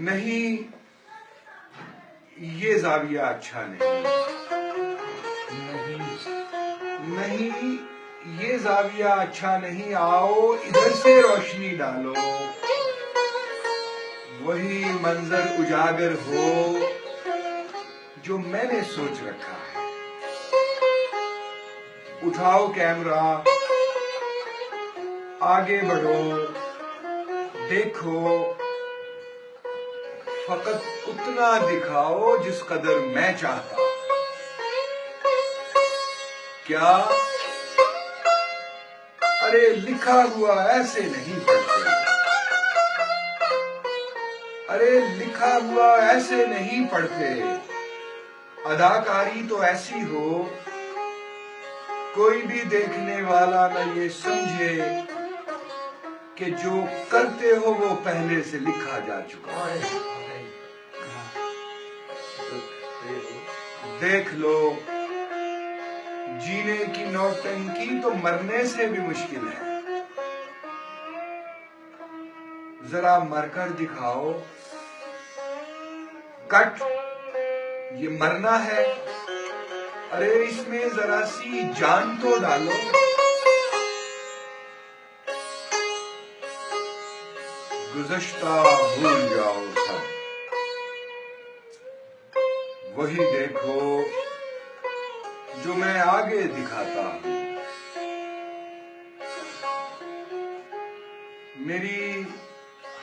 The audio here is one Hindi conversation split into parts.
नहीं, ये जाविया अच्छा नहीं, नहीं ये जाविया अच्छा नहीं। आओ इधर से रोशनी डालो, वही मंजर उजागर हो जो मैंने सोच रखा है। उठाओ कैमरा, आगे बढ़ो, देखो, फकत उतना दिखाओ जिस कदर मैं चाहता। क्या? अरे लिखा हुआ ऐसे नहीं पढ़ते, अरे लिखा हुआ ऐसे नहीं पढ़ते। अदाकारी तो ऐसी हो कोई भी देखने वाला न ये समझे कि जो करते हो वो पहले से लिखा जा चुका है। देख लो, जीने की नौटंकी तो मरने से भी मुश्किल है। जरा मरकर दिखाओ। कट, ये मरना है। अरे इसमें जरा सी जान तो डालो। गुज़श्ता भूल जाओ सब, वही देखो जो मैं आगे दिखाता हूं। मेरी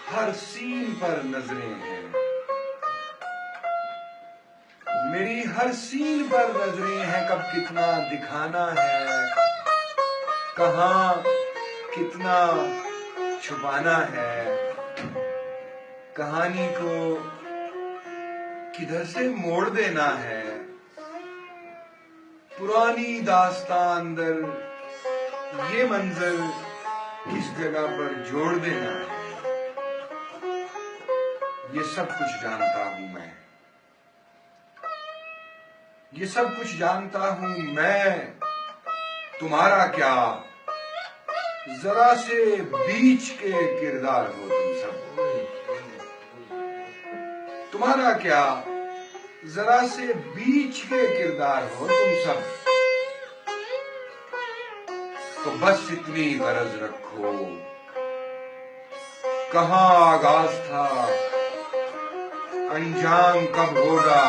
हर सीन पर नजरें हैं, मेरी हर सीन पर नजरें हैं। कब कितना दिखाना है, कहां कितना छुपाना है। कहानी को किधर से मोड़ देना है। पुरानी दास्तान अंदर ये मंजर किस जगह पर जोड़ देना है। ये सब कुछ जानता हूं मैं, ये सब कुछ जानता हूं मैं। तुम्हारा क्या, जरा से बीच के किरदार हो तुम सब। तुम्हारा क्या, जरा से बीच के किरदार हो तुम सब। तो बस इतनी गरज रखो, कहां आगाज था, अंजाम कब होगा।